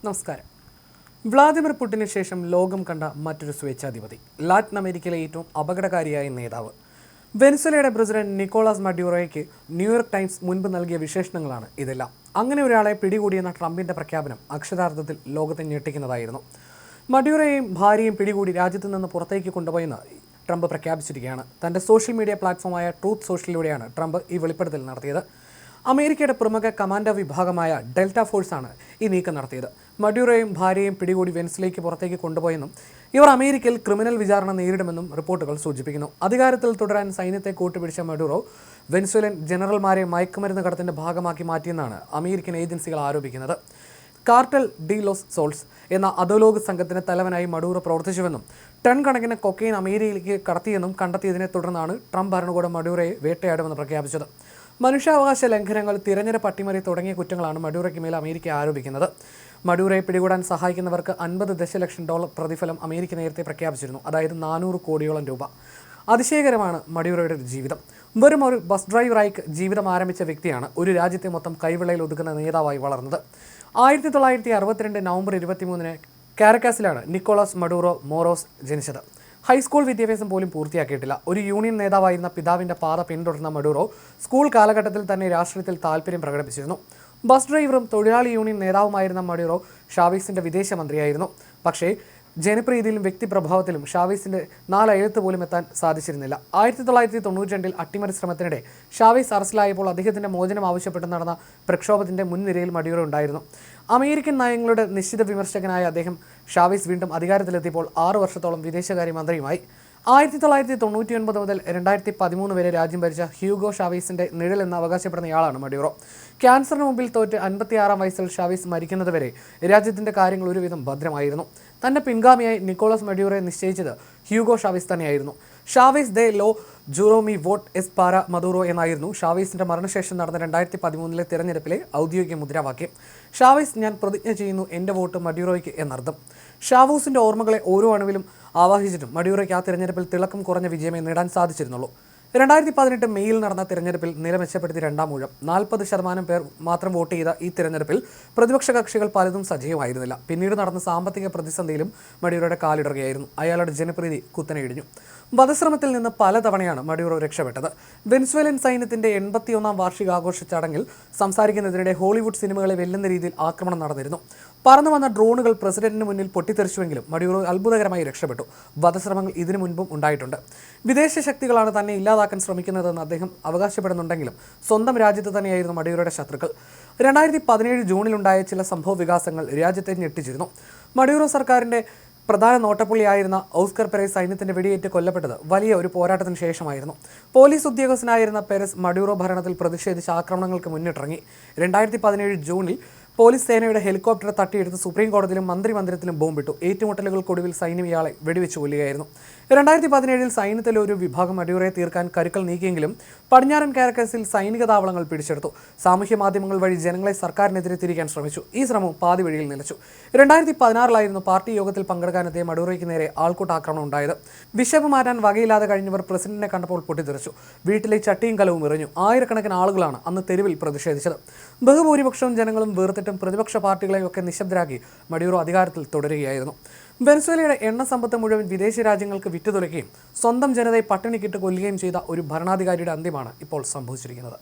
നമസ്കാരം. വ്ളാദിമിർ പുടിന് ശേഷം ലോകം കണ്ട മറ്റൊരു സ്വേച്ഛാധിപതി, ലാറ്റിൻ അമേരിക്കയിലെ ഏറ്റവും അപകടകാരിയായ നേതാവ്. വെനസ്വേലയുടെ പ്രസിഡന്റ് നിക്കോളാസ് മഡ്യൂറോയ്ക്ക് ന്യൂയോർക്ക് ടൈംസ് മുൻപ് നൽകിയ വിശേഷണങ്ങളാണ് ഇതെല്ലാം. അങ്ങനെ ഒരാളെ പിടികൂടിയെന്ന ട്രംപിന്റെ പ്രഖ്യാപനം അക്ഷരാർത്ഥത്തിൽ ലോകത്തെ ഞെട്ടിക്കുന്നതായിരുന്നു. മഡ്യൂറോയെയും ഭാര്യയും പിടികൂടി രാജ്യത്ത് നിന്ന് പുറത്തേക്ക് കൊണ്ടുപോയെന്ന് ട്രംപ് പ്രഖ്യാപിച്ചിരിക്കുകയാണ്. തന്റെ സോഷ്യൽ മീഡിയ പ്ലാറ്റ്ഫോമായ ട്രൂത്ത് സോഷ്യലിലൂടെയാണ് ട്രംപ് ഈ വെളിപ്പെടുത്തൽ നടത്തിയത്. അമേരിക്കയുടെ പ്രമുഖ കമാൻഡോ വിഭാഗമായ ഡെൽറ്റ ഫോഴ്സാണ് ഈ നീക്കം നടത്തിയത്. മഡ്യൂറോയും ഭാര്യയും പിടികൂടി വെനസ്വേലയ്ക്ക് പുറത്തേക്ക് കൊണ്ടുപോയെന്നും ഇവർ അമേരിക്കയിൽ ക്രിമിനൽ വിചാരണ നേരിടുമെന്നും റിപ്പോർട്ടുകൾ സൂചിപ്പിക്കുന്നു. അധികാരത്തിൽ തുടരാൻ സൈന്യത്തെ കൂട്ടുപിടിച്ച മഡ്യൂറോ വെനസ്വേലൻ ജനറൽമാരെ മയക്കുമരുന്ന് കടത്തിന്റെ ഭാഗമാക്കി മാറ്റിയെന്നാണ് അമേരിക്കൻ ഏജൻസികൾ ആരോപിക്കുന്നത്. കാർട്ടൽ ഡി ലോസ് സോൾസ് എന്ന അധോലോക സംഘത്തിന് തലവനായി മഡൂറോ പ്രവർത്തിച്ചുവെന്നും ടൺ കണക്കിന് കൊക്കൈൻ അമേരിക്കയിലേക്ക് കടത്തിയെന്നും കണ്ടെത്തിയതിനെ തുടർന്നാണ് ട്രംപ് ഭരണകൂടം മഡൂറോയെ വേട്ടയാടുമെന്ന് പ്രഖ്യാപിച്ചത്. മനുഷ്യാവകാശ ലംഘനങ്ങൾ, തിരഞ്ഞെടുപ്പ് അട്ടിമറി തുടങ്ങിയ കുറ്റങ്ങളാണ് മഡൂറോയ്ക്ക് മേൽ അമേരിക്ക ആരോപിക്കുന്നത്. മഡൂറോയെ പിടികൂടാൻ സഹായിക്കുന്നവർക്ക് $50 ദശലക്ഷം പ്രതിഫലം അമേരിക്ക നേരത്തെ പ്രഖ്യാപിച്ചിരുന്നു, അതായത് 400 കോടിയോളം രൂപ. അതിശയകരമാണ് മഡൂറോയുടെ ജീവിതം. വെറും ഒരു ബസ് ഡ്രൈവറായി ജീവിതം ആരംഭിച്ച വ്യക്തിയാണ് ഒരു രാജ്യത്തെ മൊത്തം കൈവെള്ളയിൽ ഒതുക്കുന്ന നേതാവായി വളർന്നത്. 1962 നവംബർ 23 കാരക്കാസിലാണ് നിക്കോളാസ് മഡൂറോ മോറോസ് ജനിച്ചത്. ഹൈസ്കൂൾ വിദ്യാഭ്യാസം പോലും പൂർത്തിയാക്കിയിട്ടില്ല. ഒരു യൂണിയൻ നേതാവായിരുന്ന പിതാവിൻ്റെ പാത പിന്തുടർന്ന മഡൂറോ സ്കൂൾ കാലഘട്ടത്തിൽ തന്നെ രാഷ്ട്രീയത്തിൽ താൽപ്പര്യം പ്രകടിപ്പിച്ചിരുന്നു. ബസ് ഡ്രൈവറും തൊഴിലാളി യൂണിയൻ നേതാവുമായിരുന്ന മഡൂറോ ഷാവേസിൻ്റെ വിദേശമന്ത്രിയായിരുന്നു. പക്ഷേ ജനപ്രീതിയിലും വ്യക്തിപ്രഭാവത്തിലും ഷാവേസിൻ്റെ 4 എഴുത്ത് പോലും എത്താൻ സാധിച്ചിരുന്നില്ല. 1992 അട്ടിമറി ശ്രമത്തിനിടെ ഷാവേസ് അറസ്റ്റിലായപ്പോൾ അദ്ദേഹത്തിൻ്റെ മോചനം ആവശ്യപ്പെട്ട് നടന്ന പ്രക്ഷോഭത്തിൻ്റെ മുൻനിരയിൽ മഡൂറോ ഉണ്ടായിരുന്നു. അമേരിക്കൻ നയങ്ങളുടെ നിശ്ചിത വിമർശകനായ അദ്ദേഹം ഷാവേസ് വീണ്ടും അധികാരത്തിലെത്തിയപ്പോൾ 6 വർഷത്തോളം വിദേശകാര്യമന്ത്രിയുമായി. 1999 മുതൽ 2013 വരെ രാജ്യം ഭരിച്ച ഹ്യൂഗോ ഷാവേസിൻ്റെ നിഴലെന്ന് അവകാശപ്പെടുന്നയാളാണ് മഡൂറോ. ക്യാൻസറിന് മുമ്പിൽ തോറ്റ് 56 വയസ്സിൽ ഷാവേസ് മരിക്കുന്നതുവരെ രാജ്യത്തിൻ്റെ കാര്യങ്ങൾ ഒരുവിധം ഭദ്രമായിരുന്നു. തൻ്റെ പിൻഗാമിയായി നിക്കോളാസ് മഡൂറോയെ നിശ്ചയിച്ചത് ഹ്യൂഗോ ഷാവേസ് തന്നെയായിരുന്നു. ഷാവേസ് ദേ ലോ ജുറോമി വോട്ട് എസ് പാര മദൂറോ എന്നായിരുന്നു ഷാവേസിൻ്റെ മരണശേഷം നടന്ന 2013 തിരഞ്ഞെടുപ്പിലെ ഔദ്യോഗിക മുദ്രാവാക്യം. ഷാവേസ്, ഞാൻ പ്രതിജ്ഞ ചെയ്യുന്നു, എൻ്റെ വോട്ട് മഡൂറോയ്ക്ക് എന്നർത്ഥം. ഷാവേസിൻ്റെ ഓർമ്മകളെ ഓരോ അണുവിലും ആവാഹിച്ചിട്ടും മഡൂറോയ്ക്ക് ആ തിരഞ്ഞെടുപ്പിൽ തിളക്കം കുറഞ്ഞ വിജയമേ നേടാൻ സാധിച്ചിരുന്നുള്ളൂ. 2018 മെയ്യിൽ നടന്ന തിരഞ്ഞെടുപ്പിൽ നില മെച്ചപ്പെടുത്തി 2ാം ഊഴം. 40% പേർ മാത്രം വോട്ട് ചെയ്ത ഈ തിരഞ്ഞെടുപ്പിൽ പ്രതിപക്ഷ കക്ഷികൾ പലതും സജീവമായിരുന്നില്ല. പിന്നീട് നടന്ന സാമ്പത്തിക പ്രതിസന്ധിയിലും മഡൂറോയുടെ കാലിടറുകയായിരുന്നു. അയാളുടെ ജനപ്രീതി കുത്തനെ ഇടിഞ്ഞു. വധശ്രമത്തിൽ നിന്ന് പലതവണയാണ് മഡൂറോ രക്ഷപ്പെട്ടത്. വെനസ്വേലൻ സൈന്യത്തിൻ്റെ 81ാം വാർഷികാഘോഷ ചടങ്ങിൽ സംസാരിക്കുന്നതിനിടെ ഹോളിവുഡ് സിനിമകളെ വെല്ലുന്ന രീതിയിൽ ആക്രമണം നടന്നിരുന്നു. പറന്നു വന്ന ഡ്രോണുകൾ പ്രസിഡന്റിന് മുന്നിൽ പൊട്ടിത്തെറിച്ചുവെങ്കിലും മഡൂറോ അത്ഭുതകരമായി രക്ഷപ്പെട്ടു. വധശ്രമങ്ങൾ ഇതിനു മുൻപും ഉണ്ടായിട്ടുണ്ട്. വിദേശ ശക്തികളാണ് തന്നെ ഇല്ലാതാക്കാൻ ശ്രമിക്കുന്നതെന്ന് അദ്ദേഹം അവകാശപ്പെടുന്നുണ്ടെങ്കിലും സ്വന്തം രാജ്യത്ത് തന്നെയായിരുന്നു മഡൂറോയുടെ ശത്രുക്കൾ. 2017 ജൂണിലുണ്ടായ ചില സംഭവ വികാസങ്ങൾ രാജ്യത്തെ ഞെട്ടിച്ചിരുന്നു. മഡൂറോ സർക്കാരിൻ്റെ പ്രധാന നോട്ടപ്പുള്ളിയായിരുന്ന ഓസ്കർ പെരേസ് സൈന്യത്തിൻ്റെ വെടിയേറ്റ് കൊല്ലപ്പെട്ടത് വലിയ ഒരു പോരാട്ടത്തിന് ശേഷമായിരുന്നു. പോലീസ് ഉദ്യോഗസ്ഥനായിരുന്ന പെരേസ് മഡൂറോ ഭരണത്തിൽ പ്രതിഷേധിച്ച ആക്രമണങ്ങൾക്ക് മുന്നിട്ടിറങ്ങി. 2017 ജൂണിൽ പോലീസ് സേനയുടെ ഹെലികോപ്റ്റർ തട്ടിയെടുത്ത് സുപ്രീം കോടതിയിലും മന്ത്രിമന്ദിരത്തിലും ബോംബിട്ടു. ഏറ്റുമുട്ടലുകൾക്കൊടുവിൽ സൈന്യം ഇയാളെ വെടിവെച്ച് കൊല്ലുകയായിരുന്നു. 2017 സൈന്യത്തിലെ ഒരു വിഭാഗം മഡൂറോയെ തീർക്കാൻ കരുക്കൾ നീക്കിയെങ്കിലും പടിഞ്ഞാറൻ കാരക്കാസിൽ സൈനിക താവളങ്ങൾ പിടിച്ചെടുത്തു. സാമൂഹ്യ മാധ്യമങ്ങൾ വഴി ജനങ്ങളെ സർക്കാരിനെതിരെ തിരിക്കാൻ ശ്രമിച്ചു. ഈ ശ്രമം പാതി വഴിയിൽ നിലച്ചു. 2016 പാർട്ടി യോഗത്തിൽ പങ്കെടുക്കാനെത്തിയ മഡൂറോയ്ക്ക് നേരെ ആൾക്കൂട്ടാക്രമണം ഉണ്ടായത്. വിശപ്പ് മാറ്റാൻ വകയില്ലാതെ കഴിഞ്ഞവർ പ്രസിഡന്റിനെ കണ്ടപ്പോൾ പൊട്ടിത്തെറിച്ചു. വീട്ടിലെ ചട്ടിയും കലവും എറിഞ്ഞു. ആയിരക്കണക്കിന് ആളുകളാണ് അന്ന് തെരുവിൽ പ്രതിഷേധിച്ചത്. ബഹുഭൂരിപക്ഷവും ജനങ്ങളും വേർതിട്ടും പ്രതിപക്ഷ പാർട്ടികളെയൊക്കെ നിശബ്ദരാക്കി മഡൂറോ അധികാരത്തിൽ തുടരുകയായിരുന്നു. വെനസ്വേലയുടെ എണ്ണ സമ്പത്ത് മുഴുവൻ വിദേശ രാജ്യങ്ങൾക്ക് വിറ്റുതുലയ്ക്കുകയും സ്വന്തം ജനതയെ പട്ടിണിക്കിട്ട് കൊല്ലുകയും ചെയ്ത ഒരു ഭരണാധികാരിയുടെ അന്ത്യമാണ് ഇപ്പോൾ സംഭവിച്ചിരിക്കുന്നത്.